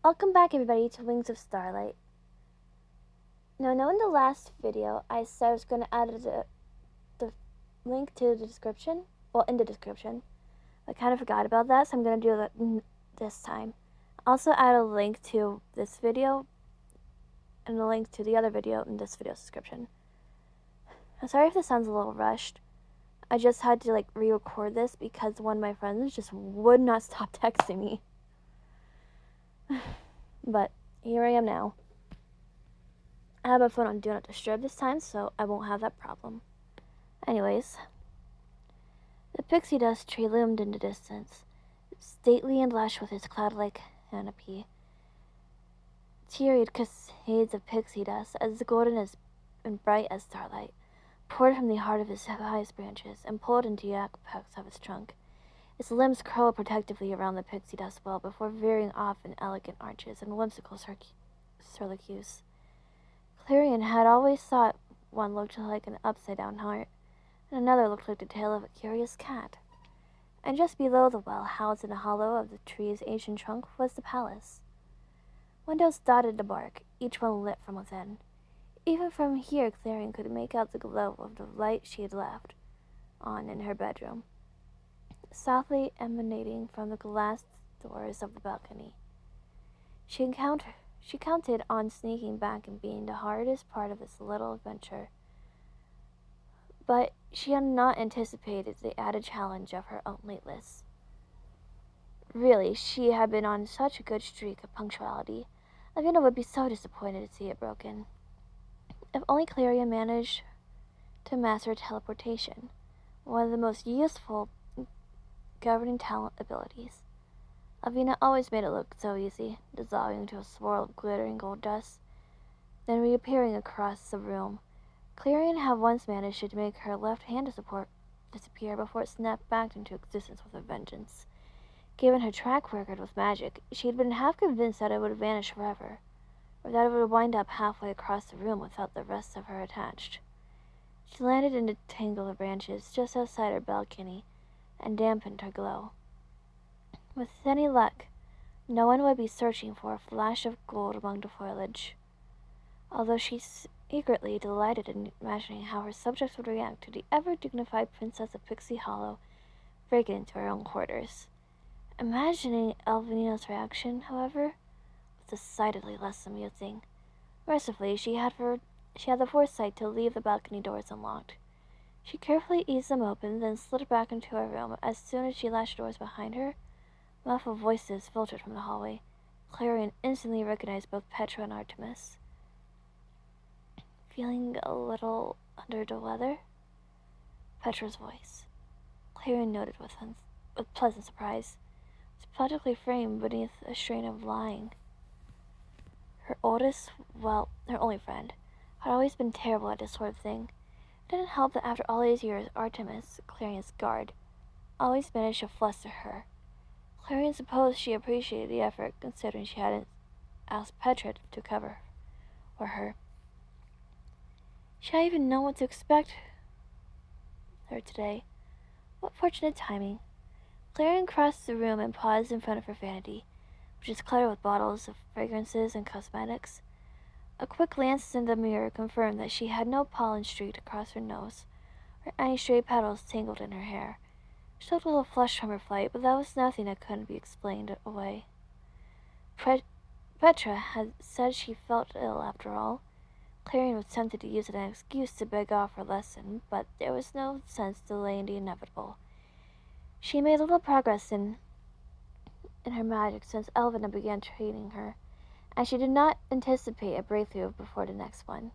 Welcome back everybody to Wings of Starlight. Now, in the last video, I said I was going to add the link to the description. Well, in the description. I kind of forgot about that, so I'm going to do that this time. Also add a link to this video and a link to the other video in this video's description. I'm sorry if this sounds a little rushed. I just had to re-record this because one of my friends just would not stop texting me. But here I am now. I have my phone on Do Not Disturb this time, so I won't have that problem. Anyways, the pixie dust tree loomed in the distance, stately and lush with its cloud-like canopy. Tiered cascades of pixie dust, as golden as and bright as starlight, poured from the heart of its highest branches and pulled into the apex of its trunk. Its limbs curled protectively around the pixie dust well before veering off in elegant arches and whimsical circuits. Clarion had always thought one looked like an upside-down heart, and another looked like the tail of a curious cat. And just below the well, housed in a hollow of the tree's ancient trunk, was the palace. Windows dotted the bark, each one lit from within. Even from here, Clarion could make out the glow of the light she had left on in her bedroom, softly emanating from the glass doors of the balcony. She counted on sneaking back and being the hardest part of this little adventure. But she had not anticipated the added challenge of her own lateness. Really, she had been on such a good streak of punctuality. Lavina would be so disappointed to see it broken. If only Clarion managed to master teleportation, one of the most useful governing talent abilities. Lavina always made it look so easy, dissolving into a swirl of glittering gold dust, then reappearing across the room. Clarion had once managed to make her left hand disappear before it snapped back into existence with a vengeance. Given her track record with magic, she had been half convinced that it would vanish forever, or that it would wind up halfway across the room without the rest of her attached. She landed in a tangle of branches just outside her balcony and dampened her glow. With any luck, no one would be searching for a flash of gold among the foliage, although she secretly delighted in imagining how her subjects would react to the ever-dignified Princess of Pixie Hollow breaking into her own quarters. Imagining Elvina's reaction, however, was decidedly less amusing. Mercifully, she had the foresight to leave the balcony doors unlocked. She carefully eased them open, then slid back into her room. As soon as she latched doors behind her, muffled voices filtered from the hallway. Clarion instantly recognized both Petra and Artemis. Feeling a little under the weather? Petra's voice, Clarion noted with pleasant surprise, was practically framed beneath a strain of lying. Her only friend, had always been terrible at this sort of thing. It didn't help that after all these years, Artemis, Clarion's guard, always managed to fluster her. Clarion supposed she appreciated the effort, considering she hadn't asked Petra to cover for her. She hadn't even known what to expect her today. What fortunate timing. Clarion crossed the room and paused in front of her vanity, which was cluttered with bottles of fragrances and cosmetics. A quick glance in the mirror confirmed that she had no pollen streaked across her nose, or any stray petals tangled in her hair. She looked a little flushed from her flight, but that was nothing that couldn't be explained away. Petra had said she felt ill after all. Clarion was tempted to use it as an excuse to beg off her lesson, but there was no sense delaying the inevitable. She made little progress in her magic since Elvina began training her, and she did not anticipate a breakthrough before the next one.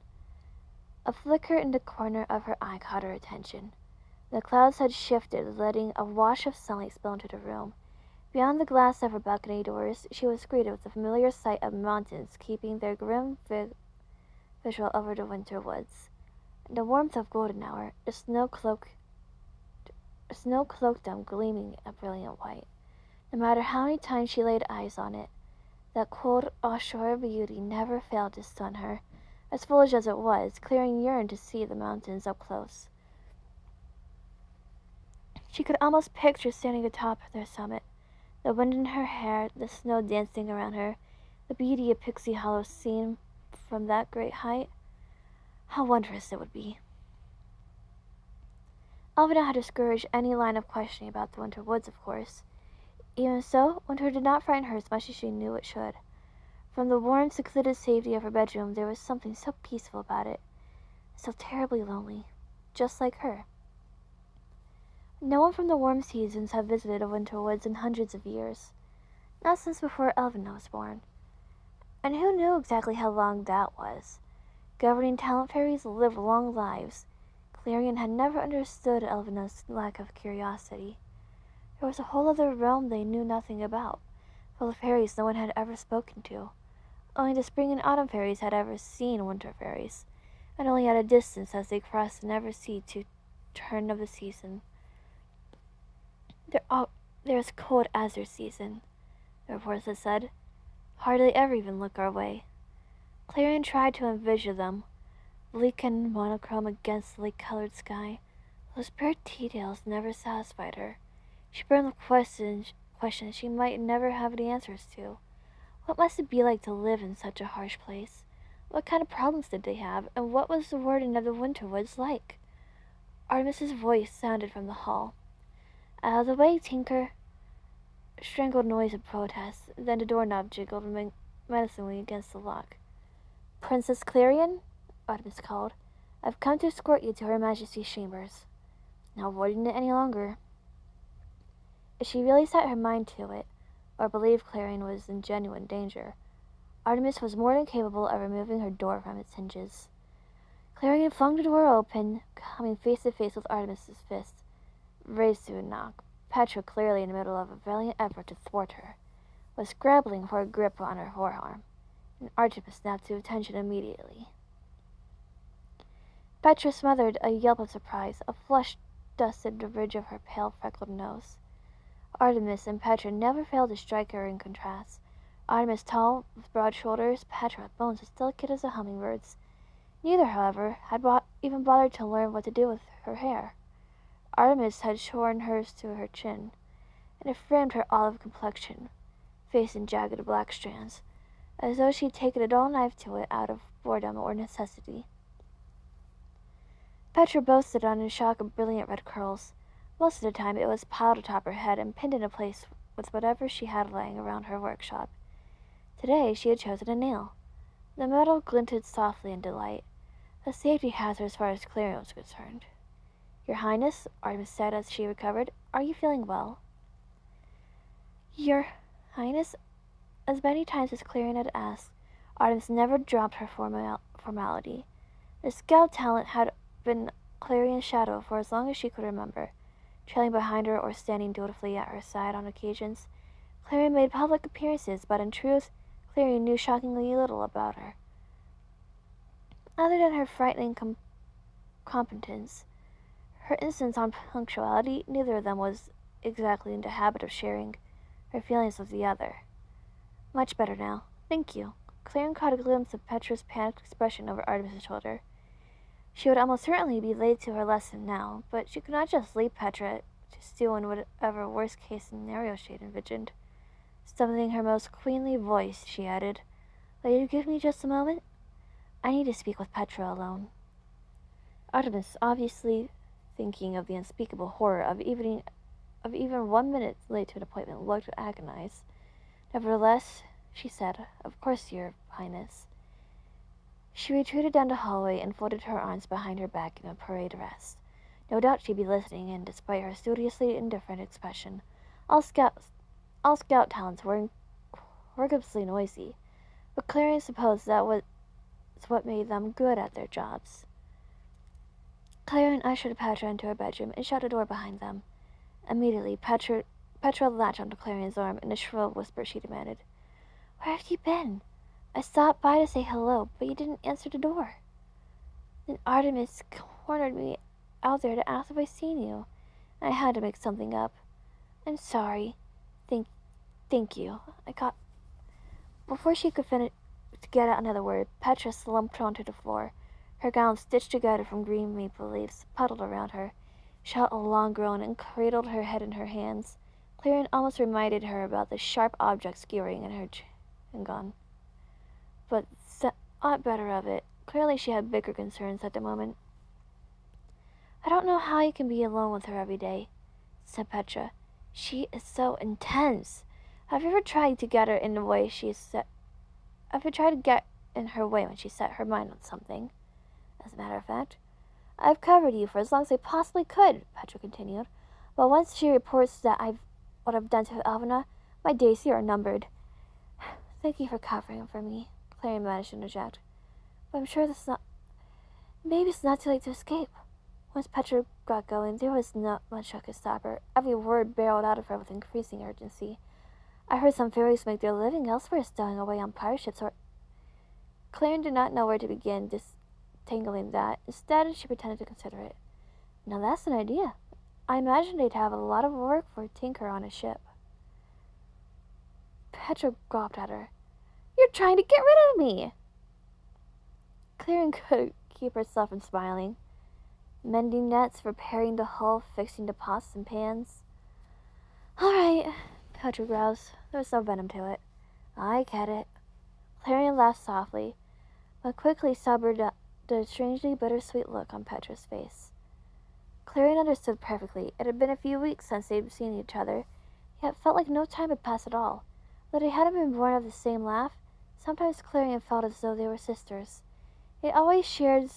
A flicker in the corner of her eye caught her attention. The clouds had shifted, letting a wash of sunlight spill into the room. Beyond the glass of her balcony doors, she was greeted with the familiar sight of mountains keeping their grim visual over the winter woods. In the warmth of golden hour, the snow cloaked them gleaming a brilliant white. No matter how many times she laid eyes on it, that cold offshore beauty never failed to stun her. As foolish as it was, Clarion yearned to see the mountains up close. She could almost picture standing atop their summit, the wind in her hair, the snow dancing around her, The beauty of Pixie Hollow seen from that great height, how wondrous it would be. Elvina had discouraged any line of questioning about the winter woods, of course. Even so, winter did not frighten her as much as she knew it should. From the warm, secluded safety of her bedroom, there was something so peaceful about it, so terribly lonely, just like her. No one from the warm seasons had visited the winter woods in hundreds of years, not since before Elvina was born. And who knew exactly how long that was? Governing talent fairies live long lives. Clarion had never understood Elvina's lack of curiosity. There was a whole other realm they knew nothing about, full of fairies no one had ever spoken to. Only the spring and autumn fairies had ever seen winter fairies, and only at a distance as they crossed the never see to turn of the season. They're as cold as their season, the reports had said. Hardly ever even look our way. Clarion tried to envision them, bleak and monochrome against the lake-colored sky. Those bare details never satisfied her. She burned with questions she might never have any answers to. What must it be like to live in such a harsh place? What kind of problems did they have, and what was the warden of the winter woods like? Artemis's voice sounded from the hall. Out of the way, Tinker! A strangled noise of protest, then the doorknob jiggled menacingly against the lock. Princess Clarion, Artemis called. I've come to escort you to Her Majesty's chambers. Not avoiding it any longer. If she really set her mind to it, or believed Clarion was in genuine danger, Artemis was more than capable of removing her door from its hinges. Clarion flung the door open, coming face to face with Artemis's fist, raised to a knock. Petra, clearly in the middle of a valiant effort to thwart her, was scrabbling for a grip on her forearm, and Artemis snapped to attention immediately. Petra smothered a yelp of surprise. A flush dusted the ridge of her pale, freckled nose. Artemis and Petra never failed to strike her in contrast. Artemis tall, with broad shoulders, Petra with bones as delicate as a hummingbird's. Neither, however, had even bothered to learn what to do with her hair. Artemis had shorn hers to her chin, and it framed her olive complexion, face in jagged black strands, as though she'd taken a dull knife to it out of boredom or necessity. Petra boasted on a shock of brilliant red curls. Most of the time it was piled atop her head and pinned into place with whatever she had lying around her workshop. Today she had chosen a nail. The metal glinted softly in delight, a safety hazard as far as Clarion was concerned. Your Highness, Artemis said as she recovered, are you feeling well? Your Highness? As many times as Clarion had asked, Artemis never dropped her formality. The scout talent had been Clarion's shadow for as long as she could remember, trailing behind her or standing dutifully at her side on occasions. Clarion made public appearances, but in truth, Clarion knew shockingly little about her. Other than her frightening competence, her insistence on punctuality, neither of them was exactly in the habit of sharing her feelings with the other. Much better now. Thank you. Clarion caught a glimpse of Petra's panicked expression over Artemis's shoulder. She would almost certainly be late to her lesson now, but she could not just leave Petra to stew in whatever worst-case scenario she had envisioned. Stumbling her most queenly voice, she added, "Will you give me just a moment? I need to speak with Petra alone." Artemis, obviously thinking of the unspeakable horror of even 1 minute late to an appointment, looked agonized. Nevertheless, she said, "Of course, Your Highness." She retreated down the hallway and folded her arms behind her back in a parade rest. No doubt she'd be listening in, despite her studiously indifferent expression. All scout talents were incredibly noisy, but Clarion supposed that was what made them good at their jobs. Clarion ushered Petra into her bedroom and shut the door behind them. Immediately, Petra latched onto Clarion's arm. In a shrill whisper, she demanded, "Where have you been? I stopped by to say hello, but you didn't answer the door. Then Artemis cornered me out there to ask if I'd seen you. I had to make something up. I'm sorry. Thank you. Before she could finish to get out another word, Petra slumped onto the floor. Her gown, stitched together from green maple leaves, puddled around her. She shot a long groan and cradled her head in her hands. Clarion almost reminded her about the sharp object skewering in her gun. but thought better of it. Clearly she had bigger concerns at the moment. I don't know how you can be alone with her every day, said Petra. She is so intense. Have you ever tried to get her in the way she set? Have you tried to get in her way when she set her mind on something? As a matter of fact, I've covered you for as long as I possibly could, Petra continued. But once she reports that what I've done to Elvina, my days here are numbered. Thank you for covering for me, Clary managed to interject. But I'm sure maybe it's not too late to escape. Once Petra got going, there was not much that could stop her. Every word barreled out of her with increasing urgency. I heard some fairies make their living elsewhere stowing away on pirate ships or... Clary did not know where to begin disentangling that. Instead, she pretended to consider it. Now that's an idea. I imagine they'd have a lot of work for a tinker on a ship. Petra gawped at her. You're trying to get rid of me! Clary couldn't keep herself from smiling. Mending nets, repairing the hull, fixing the pots and pans. All right, Petra groused. There was no venom to it. I get it. Clarion laughed softly, but quickly sobered the strangely bittersweet look on Petra's face. Clarion understood perfectly. It had been a few weeks since they'd seen each other, yet it felt like no time had passed at all. Though they hadn't been born of the same laugh, sometimes Clarion felt as though they were sisters. It always shared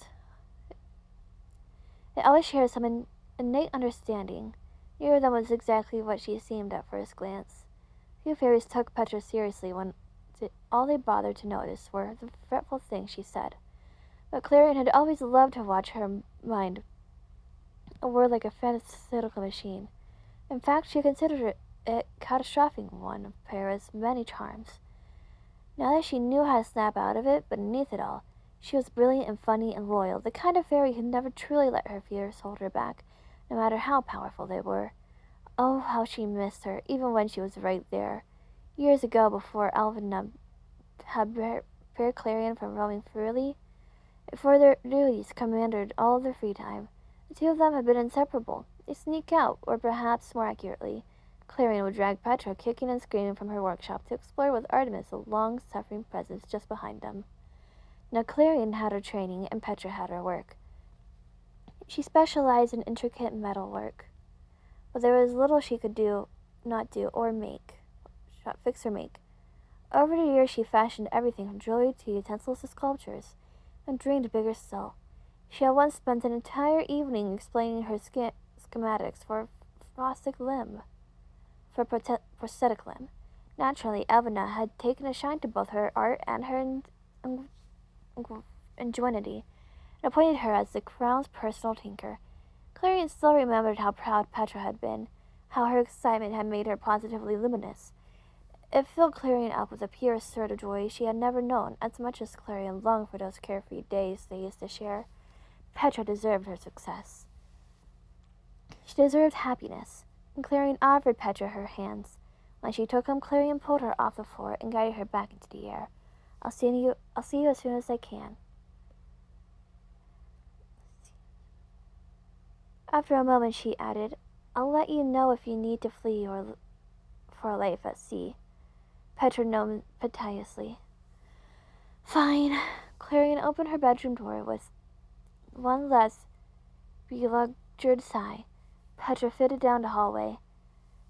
some innate understanding. Neither of them was exactly what she seemed at first glance. Few fairies took Petra seriously when all they bothered to notice were the fretful things she said. But Clarion had always loved to watch her mind work like a pharmaceutical machine. In fact, she considered it catastrophic one of Paris' many charms. Now that she knew how to snap out of it, beneath it all, she was brilliant and funny and loyal, the kind of fairy who never truly let her fears hold her back, no matter how powerful they were. Oh, how she missed her, even when she was right there. Years ago, before Elvina had spared Clarion from roaming freely, before their duties commanded all of their free time, the two of them had been inseparable. They sneak out, or perhaps more accurately, Clarion would drag Petra kicking and screaming from her workshop to explore with Artemis a long-suffering presence just behind them. Now Clarion had her training, and Petra had her work. She specialized in intricate metal work, but there was little she could not do, or fix or make. Over the years, she fashioned everything from jewelry to utensils to sculptures, and dreamed bigger still. She had once spent an entire evening explaining her schematics for prosthetic limb. Naturally, Elvina had taken a shine to both her art and her ingenuity, and appointed her as the crown's personal tinker. Clarion still remembered how proud Petra had been, how her excitement had made her positively luminous. It filled Clarion up with a pure sort of joy she had never known, as much as Clarion longed for those carefree days they used to share. Petra deserved her success. She deserved happiness, and Clarion offered Petra her hands. When she took them, Clarion pulled her off the floor and guided her back into the air. I'll see you as soon as I can. After a moment, she added, I'll let you know if you need to flee or for life at sea. Petra nodded piteously. Fine. Clarion opened her bedroom door with one last beleaguered sigh. Petra fitted down the hallway.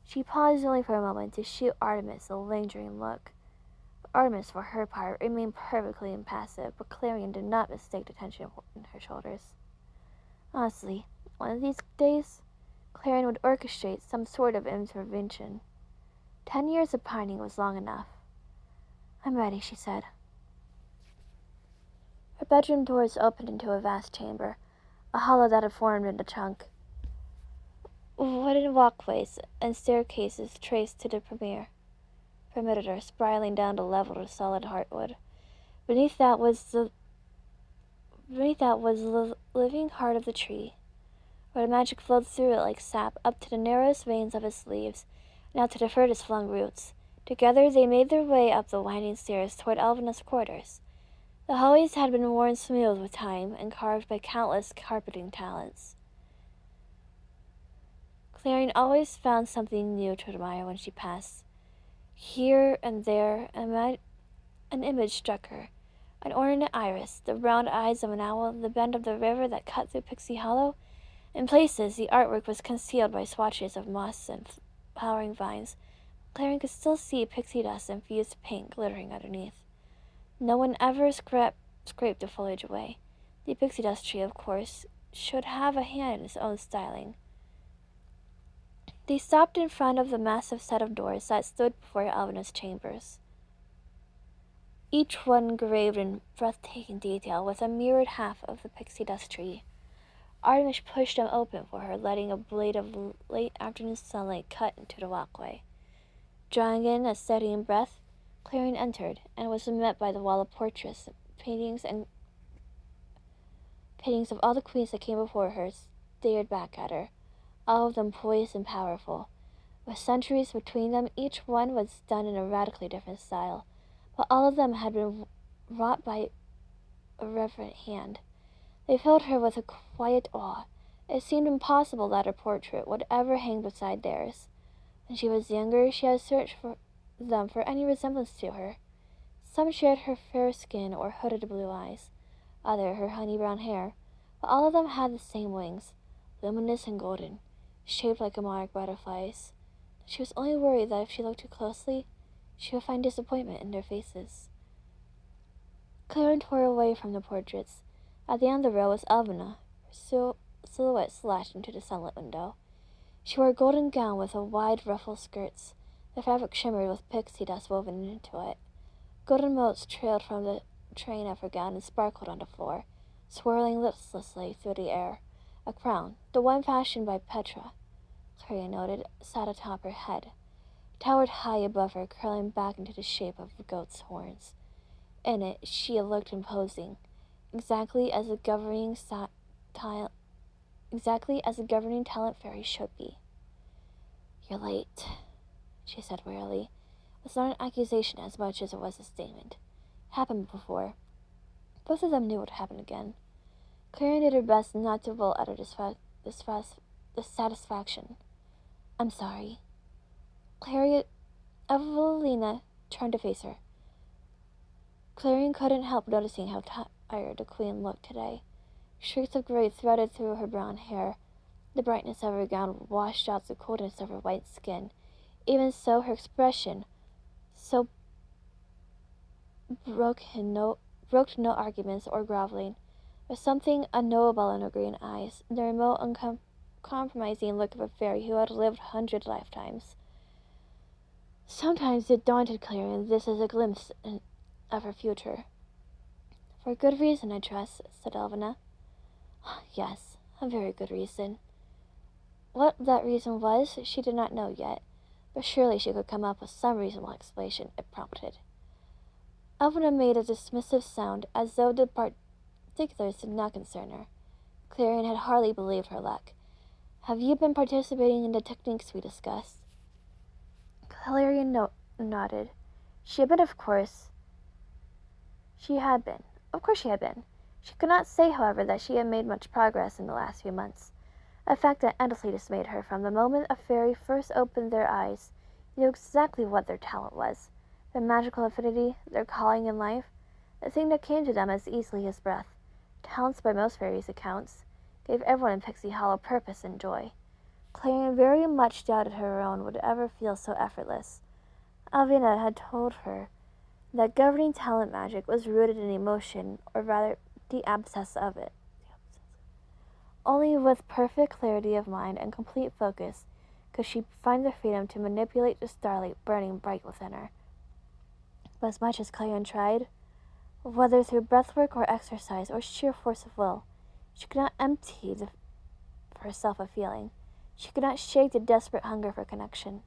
She paused only for a moment to shoot Artemis a lingering look. Artemis, for her part, remained perfectly impassive, but Clarion did not mistake the tension in her shoulders. Honestly, one of these days, Clarion would orchestrate some sort of intervention. 10 years of pining was long enough. I'm ready, she said. Her bedroom doors opened into a vast chamber, a hollow that had formed in the trunk. Wooden walkways and staircases traced to the perimeter, spiraling down the level of solid heartwood. Beneath that was the living heart of the tree, where the magic flowed through it like sap up to the narrowest veins of its leaves, and out to the furthest flung roots. Together they made their way up the winding stairs toward Elvina's quarters. The hallways had been worn smooth with time and carved by countless carpeting talents. Clarion always found something new to admire when she passed. Here and there, an image struck her, An ornate iris, the round eyes of an owl, the bend of the river that cut through Pixie Hollow. In places, the artwork was concealed by swatches of moss and flowering vines. Clarion could still see pixie dust infused pink glittering underneath. No one ever scraped the foliage away. The pixie dust tree, of course, should have a hand in its own styling. They stopped in front of the massive set of doors that stood before Alvina's chambers, each one engraved in breathtaking detail with a mirrored half of the pixie dust tree. Artemis pushed them open for her, letting a blade of late afternoon sunlight cut into the walkway. Drawing in a steadying breath, Clarion entered, and was met by the wall of portraits, paintings of all the queens that came before her stared back at her, all of them poised and powerful. With centuries between them, each one was done in a radically different style, but all of them had been wrought by a reverent hand. They filled her with a quiet awe. It seemed impossible that her portrait would ever hang beside theirs. When she was younger, she had searched for them for any resemblance to her. Some shared her fair skin or hooded blue eyes, other her honey brown hair, but all of them had the same wings, luminous and golden, shaped like a monarch butterfly's. She was only worried that if she looked too closely, she would find disappointment in their faces. Clarion tore away from the portraits. At the end of the row was Elvina, her silhouette slashed into the sunlit window. She wore a golden gown with a wide ruffled skirts. The fabric shimmered with pixie dust woven into it. Golden motes trailed from the train of her gown and sparkled on the floor, swirling listlessly through the air. A crown, the one fashioned by Petra, Clarion noted, sat atop her head, towered high above her, curling back into the shape of goat's horns. In it, she looked imposing, exactly as a governing talent fairy should be. "You're late," she said wearily. It was not an accusation as much as it was a statement. Happened before. Both of them knew it would happen again. Clarion did her best not to will utter dissatisfaction. "I'm sorry." Evelina turned to face her. Clarion couldn't help noticing how tired the queen looked today. Streaks of gray threaded through her brown hair. The brightness of her gown washed out the coldness of her white skin. Even so, her expression so broke no arguments or groveling. There was something unknowable in her green eyes, the remote, uncompromising look of a fairy who had lived 100 lifetimes. Sometimes it daunted Clarion this as a glimpse of her future. "For a good reason, I trust," said Elvina. "Yes, a very good reason." What that reason was, she did not know yet, but surely she could come up with some reasonable explanation it prompted. Elvina made a dismissive sound, as though the particulars did not concern her. Clarion had hardly believed her luck. "Have you been participating in the techniques we discussed?" Clarion nodded. She had been, of course. She had been. Of course she had been. She could not say, however, that she had made much progress in the last few months. A fact that endlessly dismayed her. From the moment a fairy first opened their eyes, knew exactly what their talent was, their magical affinity, their calling in life, the thing that came to them as easily as breath. Talents, by most fairies' accounts, gave everyone in Pixie Hollow purpose and joy. Clarion very much doubted her own would ever feel so effortless. Alvina had told her that governing talent magic was rooted in emotion, or rather, the abscess of it. Only with perfect clarity of mind and complete focus could she find the freedom to manipulate the starlight burning bright within her. But as much as Clarion tried, whether through breathwork or exercise or sheer force of will, she could not empty herself of feeling. She could not shake the desperate hunger for connection.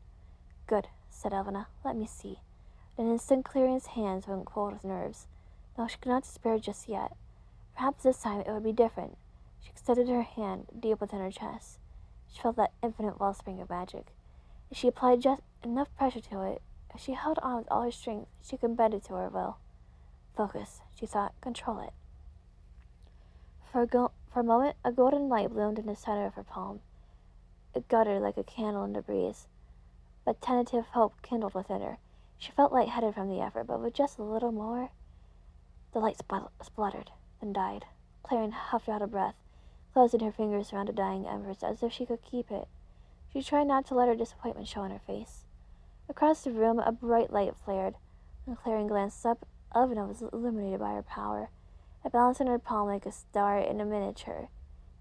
"Good," said Elvina. "Let me see." In an instant, Clarion's hands went cold with nerves. No, she could not despair just yet. Perhaps this time it would be different. She extended her hand deep within her chest. She felt that infinite wellspring of magic. If she applied just enough pressure to it, if she held on with all her strength, she could bend it to her will. Focus, she thought. Control it. For a moment, a golden light bloomed in the center of her palm. It guttered like a candle in the breeze. But tentative hope kindled within her. She felt lightheaded from the effort, but with just a little more. The light spluttered, then died. Clarion huffed out a breath, closing her fingers around the dying embers as if she could keep it. She tried not to let her disappointment show on her face. Across the room, a bright light flared. When Clarion glanced up, Elvina was illuminated by her power. It balanced in her palm like a star in a miniature,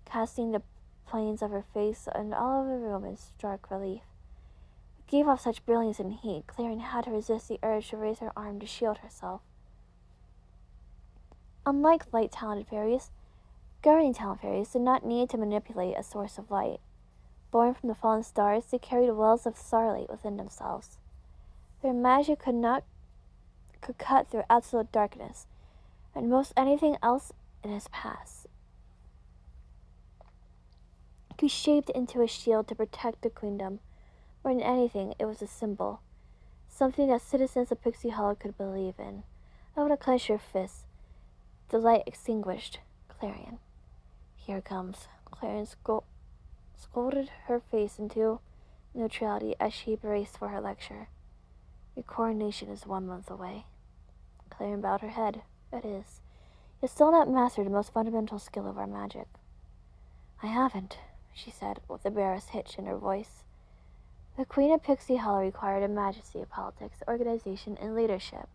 casting the planes of her face and all of the room in stark relief. It gave off such brilliance and heat, Clarion had to resist the urge to raise her arm to shield herself. Unlike light-talented fairies, guardian talent fairies did not need to manipulate a source of light. Born from the fallen stars, they carried wells of starlight within themselves. Their magic could cut through absolute darkness, and most anything else in its past. It could be shaped into a shield to protect the queendom. More than anything, it was a symbol, something that citizens of Pixie Hollow could believe in. Elvina clenched her fists. The light extinguished. Clarion. Here it comes. Clarion scolded her face into neutrality as she braced for her lecture. Your coronation is 1 month away. Clarion bowed her head. It is. You still not mastered the most fundamental skill of our magic. I haven't, she said, with a barest hitch in her voice. The Queen of Pixie Hollow required a majesty of politics, organization, and leadership,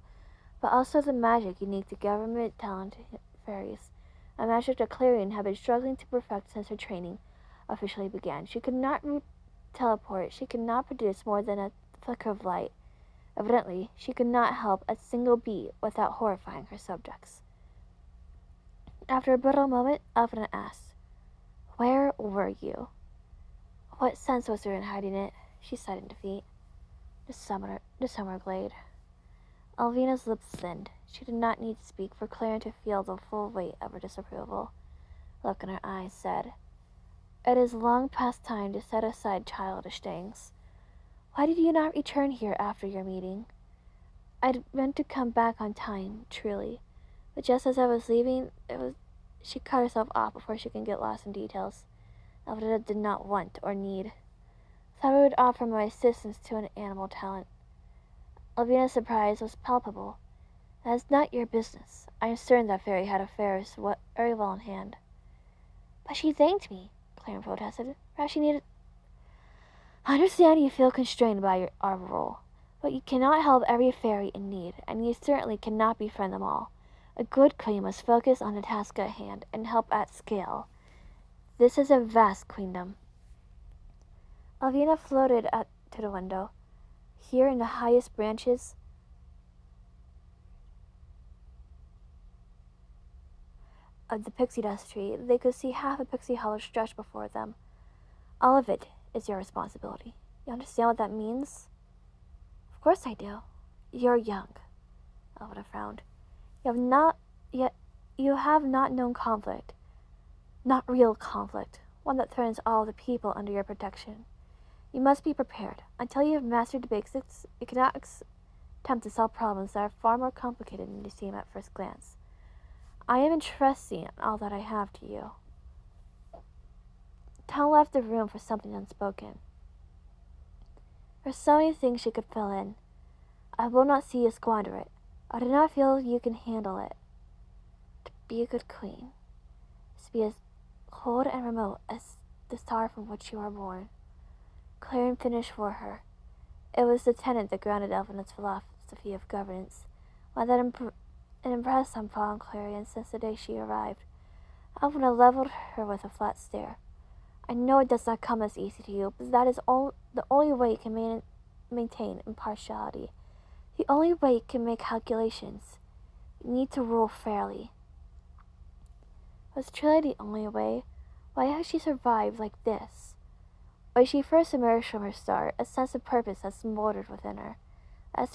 but also the magic unique to government-talented fairies, a magic that Clarion had been struggling to perfect since her training officially began. She could not teleport, she could not produce more than a flicker of light. Evidently, she could not help a single beat without horrifying her subjects. After a brittle moment, Elvina asked, Where were you? What sense was there in hiding it? She said in defeat. The summer glade. Elvina's lips thinned. She did not need to speak for Clarion to feel the full weight of her disapproval. The look in her eyes said, It is long past time to set aside childish things. Why did you not return here after your meeting? I'd meant to come back on time, truly, but just as I was leaving, she cut herself off before she could get lost in details. Elvina did not want or need. Thought I would offer my assistance to an animal talent. Elvina's surprise was palpable. That is not your business. I am certain that fairy had affairs very well in hand. But she thanked me, Clarion protested. Perhaps she needed... I understand you feel constrained by our role, but you cannot help every fairy in need, and you certainly cannot befriend them all. A good queen must focus on the task at hand and help at scale. This is a vast queendom. Elvina floated to the window. Here in the highest branches of the pixie dust tree, they could see half of Pixie Hollow stretched before them. All of it is your responsibility. You understand what that means? Of course I do. You're young. Elvina frowned. You have not known conflict. Not real conflict. One that threatens all the people under your protection. You must be prepared. Until you have mastered the basics, you cannot attempt to solve problems that are far more complicated than they seem at first glance. I am entrusting all that I have to you. Tom left the room for something unspoken. There are so many things she could fill in. I will not see you squander it. I do not feel you can handle it. To be a good queen is to be as cold and remote as the star from which you are born. Clarion finished for her. It was the tenet that grounded Elvina's philosophy of governance, one that impressed on Paul and Clarion since the day she arrived. Elvina leveled her with a flat stare. I know it does not come as easy to you, but that is the only way you can maintain impartiality. The only way you can make calculations. You need to rule fairly. Was truly the only way? Why had she survived like this? When she first emerged from her star, a sense of purpose had smoldered within her. That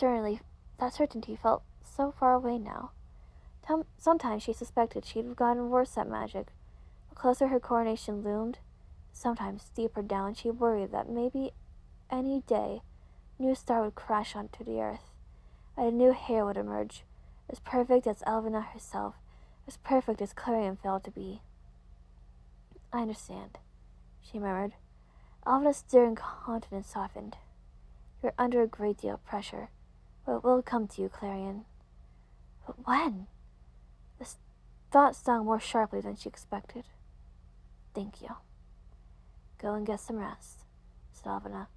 certainty felt so far away now. Sometimes she suspected she'd have gotten worse at magic. The closer her coronation loomed, sometimes deeper down she worried that maybe any day a new star would crash onto the earth, and a new heir would emerge, as perfect as Elvina herself, as perfect as Clarion failed to be. I understand, she murmured. Elvina's stern countenance softened. You're under a great deal of pressure, but it will come to you, Clarion. But when? thought stung more sharply than she expected. "Thank you. Go and get some rest," said Alvina.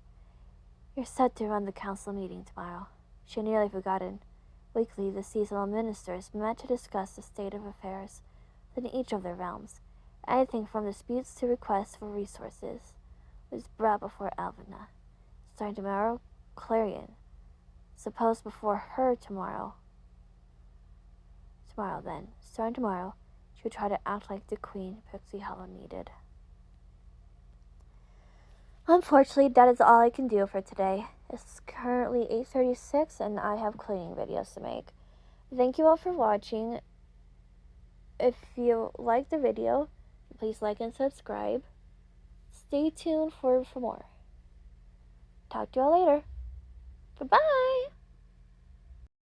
"You're set to run the council meeting tomorrow." She had nearly forgotten. Weekly, the seasonal ministers met to discuss the state of affairs within each of their realms. Anything from disputes to requests for resources was brought before Alvina. Starting tomorrow, Clarion. Suppose before her tomorrow. Starting tomorrow, she would try to act like the queen Pixie Hollow needed. Unfortunately, that is all I can do for today. It's currently 8:36 and I have cleaning videos to make. Thank you all for watching. If you liked the video, please like and subscribe. Stay tuned for more. Talk to you all later. Goodbye!